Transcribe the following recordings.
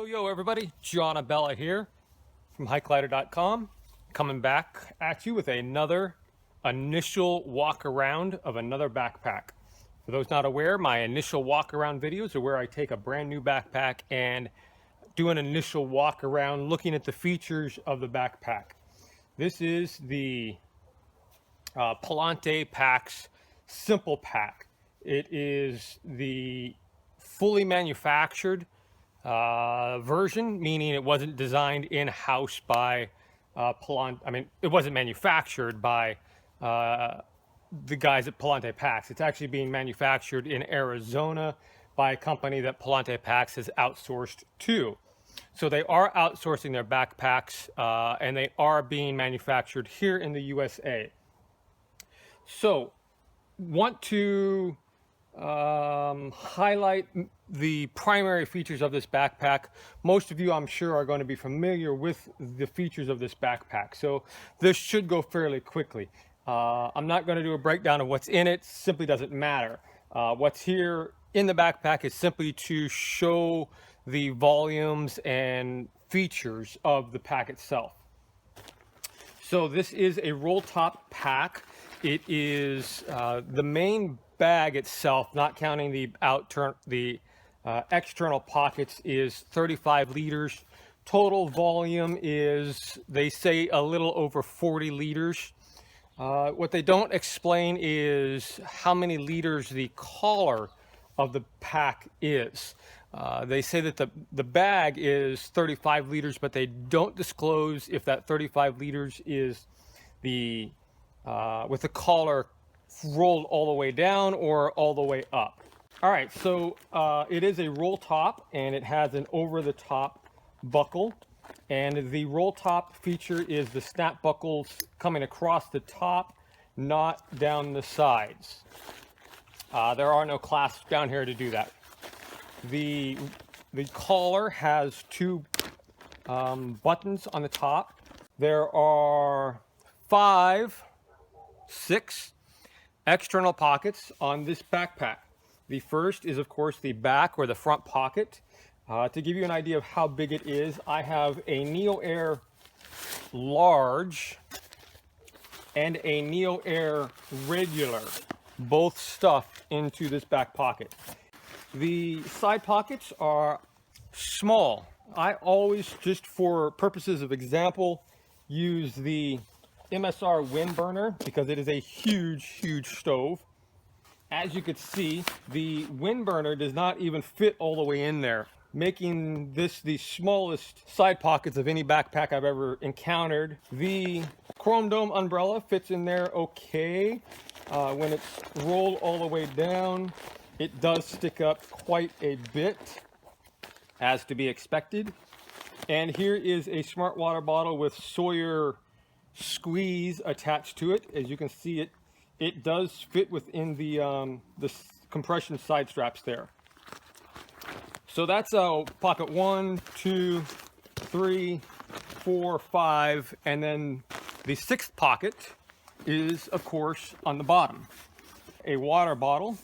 Yo, everybody, John Abella here from HikeLighter.com, coming back at you with another initial walk around of another backpack. For those not aware, my initial walk around videos are where I take a brand new backpack and do an initial walk around looking at the features of the backpack. This is the Palante Packs Simple Pack. It is the fully manufactured version, meaning it wasn't designed in-house by Palante. I mean, it wasn't manufactured by the guys at Palante Packs. It's actually being manufactured in Arizona by a company that Palante Packs has outsourced to. So they are outsourcing their backpacks and they are being manufactured here in the USA. So, want to highlight the primary features of this backpack. Most of you, I'm sure, are going to be familiar with the features of this backpack, so this should go fairly quickly. I'm not going to do a breakdown of what's in it. Simply doesn't matter. What's here in the backpack is simply to show the volumes and features of the pack itself. So this is a roll top pack. It is the main bag itself, not counting the external pockets, is 35 liters. Total volume is, they say, a little over 40 liters. What they don't explain is how many liters the collar of the pack is. They say that the bag is 35 liters, but they don't disclose if that 35 liters is the with the collar rolled all the way down or all the way up. All right, so it is a roll top and it has an over-the-top buckle, and the roll top feature is the snap buckles coming across the top, not down the sides. There are no clasps down here to do that. The collar has two buttons on the top. There are 6 external pockets on this backpack. The first is, of course, the back or the front pocket. To give you an idea of how big it is, I have a Neo Air large and a Neo Air regular, both stuffed into this back pocket. The side pockets are small. I always, just for purposes of example, use the MSR wind burner because it is a huge stove. As you can see, the wind burner does not even fit all the way in there, making this the smallest side pockets of any backpack I've ever encountered. The chrome dome umbrella fits in there okay. When it's rolled all the way down, it does stick up quite a bit, as to be expected. And here is a smart water bottle with Sawyer squeeze attached to it. As you can see, it does fit within the compression side straps there. So that's pocket 1, 2, 3, 4, 5, and then the 6th pocket is, of course, on the bottom. A water bottle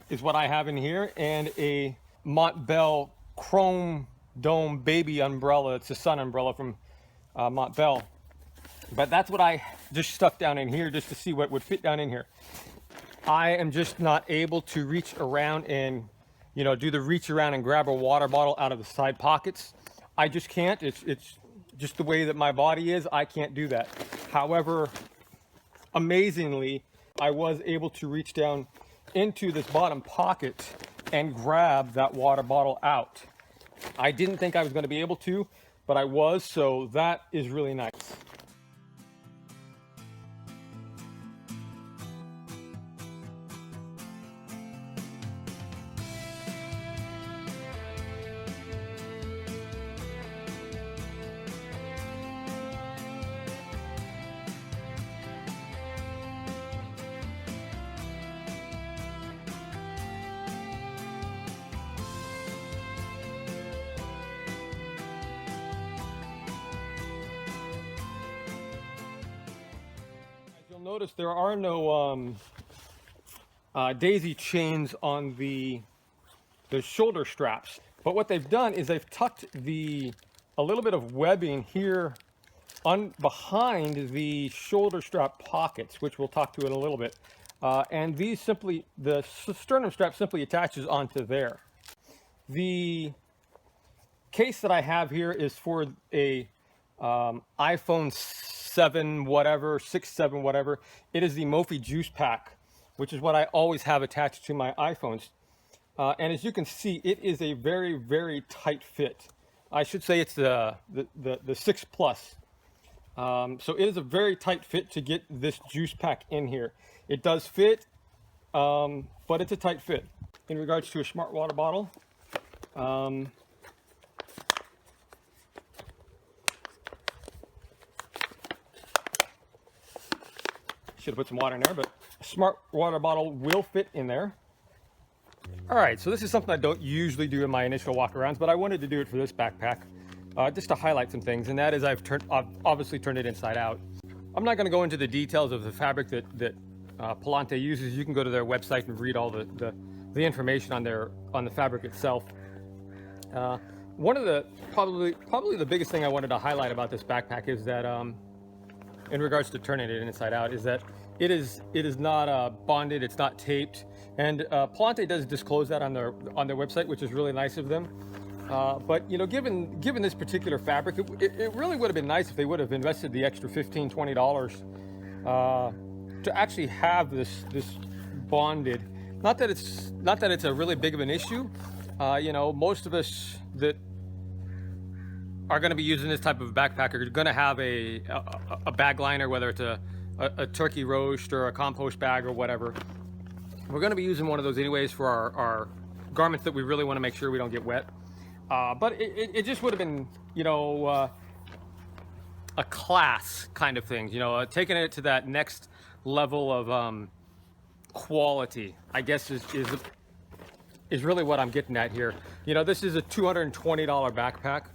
is what I have in here, and a Montbell chrome dome baby umbrella. It's a sun umbrella from Montbell. But that's what I just stuck down in here just to see what would fit down in here. I am just not able to reach around and, do the reach around and grab a water bottle out of the side pockets. I just can't. It's just the way that my body is. I can't do that. However, amazingly, I was able to reach down into this bottom pocket and grab that water bottle out. I didn't think I was going to be able to, but I was, so that is really nice. notice there are no daisy chains on the shoulder straps, but what they've done is they've tucked a little bit of webbing here behind the shoulder strap pockets, which we'll talk to in a little bit. And the sternum strap simply attaches onto there. The case that I have here is for a iPhone 7 whatever, 6, 7 whatever. It is the Mophie Juice Pack, which is what I always have attached to my iPhones. And as you can see, it is a very, very tight fit. I should say it's the 6 Plus. So it is a very tight fit to get this juice pack in here. It does fit, but it's a tight fit. In regards to a smart water bottle, should have put some water in there, but a smart water bottle will fit in there. All right, so this is something I don't usually do in my initial walk-arounds, but I wanted to do it for this backpack, just to highlight some things, and that is I've obviously turned it inside out. I'm not going to go into the details of the fabric that Palante uses. You can go to their website and read all the information on the fabric itself. One of the probably the biggest thing I wanted to highlight about this backpack is that in regards to turning it inside out, is that it is not bonded, it's not taped, and Palante does disclose that on their website, which is really nice of them. But you know, given this particular fabric, it really would have been nice if they would have invested the extra $15–20 to actually have this bonded. Not that it's a really big of an issue. You know, most of us that are going to be using this type of backpack are going to have a bag liner, whether it's a turkey roast or a compost bag or whatever. We're going to be using one of those anyways for our garments that we really want to make sure we don't get wet. But it just would have been, you know, a class kind of thing, you know, taking it to that next level of quality, I guess is really what I'm getting at here. You know, this is a $220 backpack.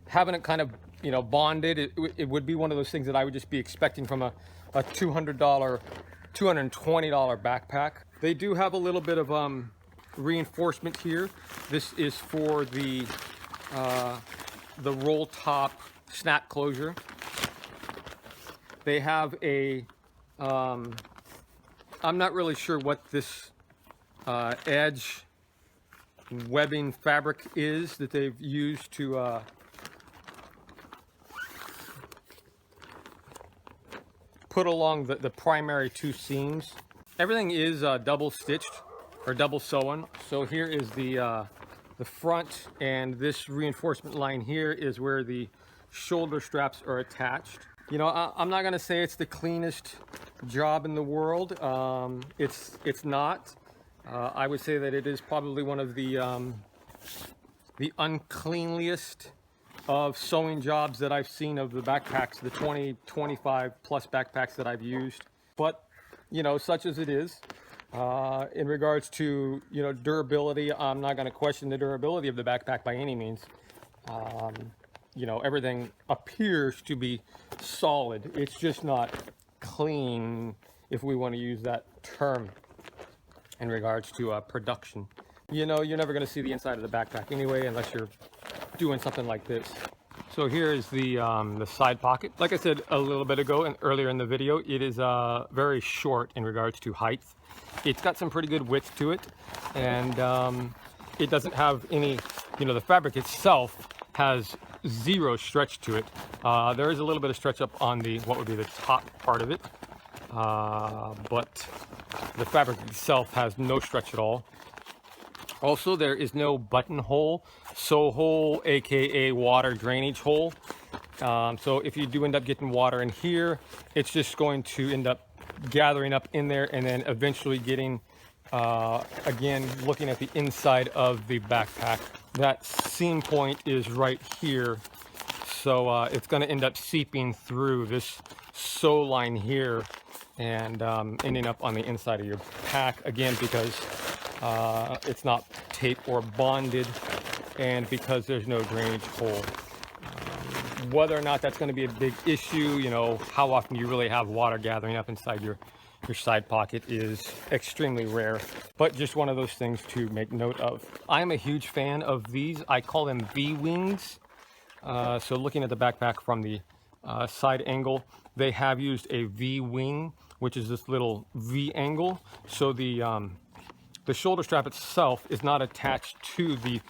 Having it kind of, you know, bonded, it would be one of those things that I would just be expecting from a $220 backpack. They do have a little bit of reinforcement here. This is for the roll top snap closure. They have a I'm not really sure what this edge webbing fabric is that they've used to put along the primary two seams. Everything is double stitched or double sewn. So here is the front, and this reinforcement line here is where the shoulder straps are attached. You know, I'm not gonna say it's the cleanest job in the world. It's not. I would say that it is probably one of the uncleanliest of sewing jobs that I've seen of the backpacks, the 20-25 plus backpacks that I've used. But, you know, such as it is. In regards to, you know, durability, I'm not going to question the durability of the backpack by any means. You know, everything appears to be solid. It's just not clean, if we want to use that term, in regards to production. You know, you're never going to see the inside of the backpack anyway, unless you're doing something like this. So here is the side pocket. Like I said a little bit ago and earlier in the video, it is very short in regards to height. It's got some pretty good width to it, and it doesn't have any, you know, the fabric itself has zero stretch to it. There is a little bit of stretch up on what would be the top part of it, but the fabric itself has no stretch at all. Also, there is no buttonhole, sew hole, aka water drainage hole. So if you do end up getting water in here, it's just going to end up gathering up in there and then eventually getting, again, looking at the inside of the backpack. That seam point is right here. So it's going to end up seeping through this sew line here and ending up on the inside of your pack, again, because it's not taped or bonded, and because there's no drainage hole. Whether or not that's going to be a big issue, you know, how often you really have water gathering up inside your side pocket is extremely rare, but just one of those things to make note of. I'm a huge fan of these. I call them V-wings. So looking at the backpack from the side angle, they have used a V-wing, which is this little V angle. So the shoulder strap itself is not attached to the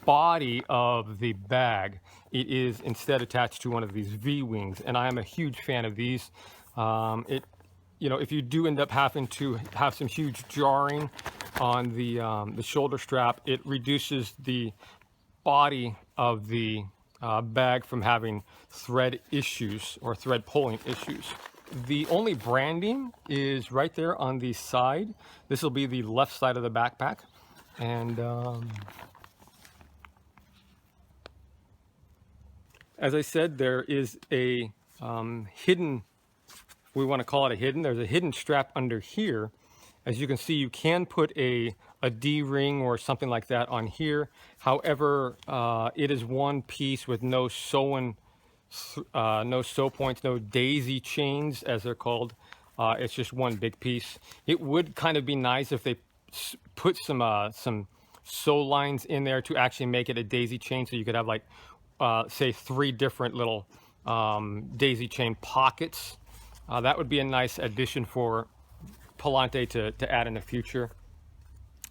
body of the bag. It is instead attached to one of these V-wings, and I am a huge fan of these. You know, if you do end up having to have some huge jarring on the shoulder strap, it reduces the body of the bag from having thread issues or thread pulling issues. The only branding is right there on the side. This will be the left side of the backpack. And as I said, there is a hidden, we want to call it a hidden, there's a hidden strap under here. As you can see, you can put a D-ring or something like that on here. However, it is one piece with no sewing, no sew points, no daisy chains as they're called. It's just one big piece. It would kind of be nice if they put some sew lines in there to actually make it a daisy chain, so you could have like say 3 different little daisy chain pockets. That would be a nice addition for Palante to add in the future.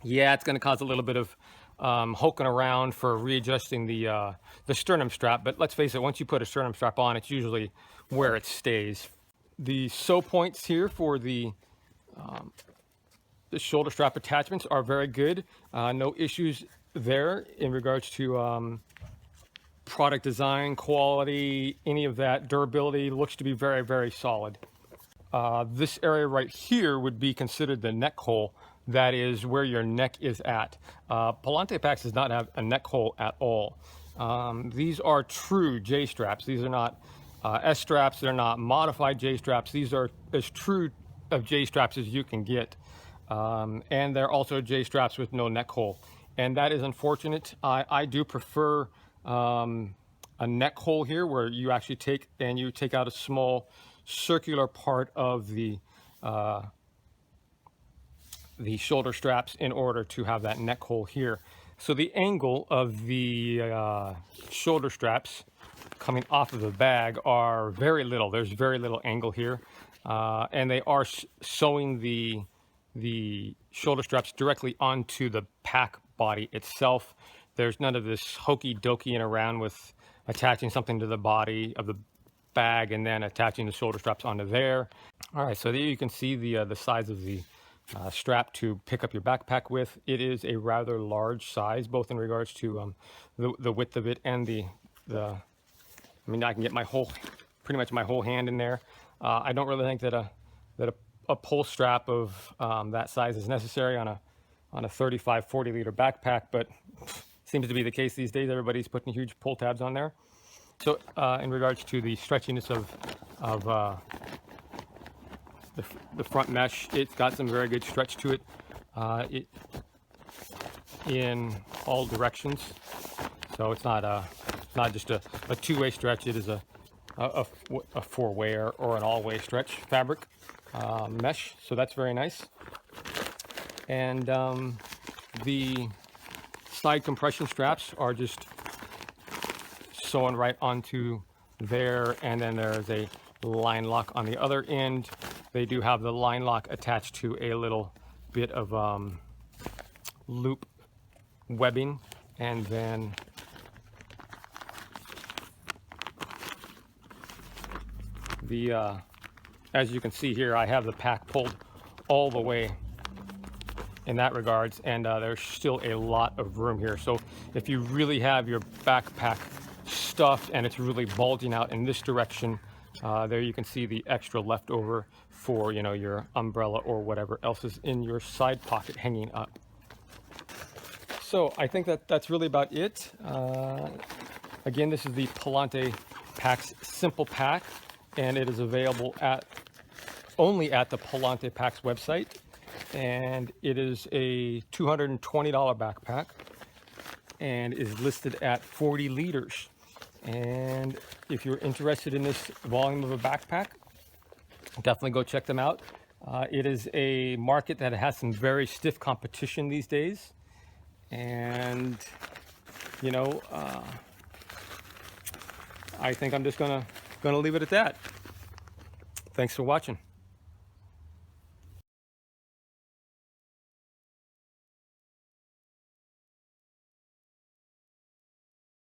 Yeah, it's going to cause a little bit of hoking around for readjusting the sternum strap, but let's face it, once you put a sternum strap on, it's usually where it stays. The sew points here for the shoulder strap attachments are very good. No issues there in regards to product design, quality, any of that. Durability looks to be very, very solid. This area right here would be considered the neck hole. That is where your neck is at. Palante Packs does not have a neck hole at all. These are true J straps. These are not S straps. They're not modified J straps. These are as true of J straps as you can get. And they're also J straps with no neck hole. And that is unfortunate. I do prefer a neck hole here where you actually take out a small circular part of the shoulder straps in order to have that neck hole here. So the angle of the shoulder straps coming off of the bag are very little. There's very little angle here, and they are sewing the shoulder straps directly onto the pack body itself. There's none of this hokey dokeying around with attaching something to the body of the bag and then attaching the shoulder straps onto there. All right, so there you can see the size of the strap to pick up your backpack with. It is a rather large size, both in regards to the width of it and the I mean, I can get pretty much my whole hand in there. I don't really think that a pull strap of that size is necessary on a 35, 40 liter backpack, but seems to be the case these days. Everybody's putting huge pull tabs on there. So in regards to the stretchiness of the front mesh, it's got some very good stretch to it, in all directions. So it's not just a two-way stretch. It is a four-way or an all-way stretch fabric mesh. So that's very nice. And the side compression straps are just sewn right onto there, and then there's a line lock on the other end. They do have the line lock attached to a little bit of loop webbing, and then as you can see here, I have the pack pulled all the way in that regards, and there's still a lot of room here. So if you really have your backpack stuffed and it's really bulging out in this direction, there you can see the extra leftover for, you know, your umbrella or whatever else is in your side pocket hanging up. So I think that's really about it. Again, this is the Palante Packs Simple Pack, and it is available only at the Palante Packs website. And it is a $220 backpack and is listed at 40 liters. And if you're interested in this volume of a backpack, definitely go check them out. It is a market that has some very stiff competition these days. And, you know, I think I'm just gonna leave it at that. Thanks for watching.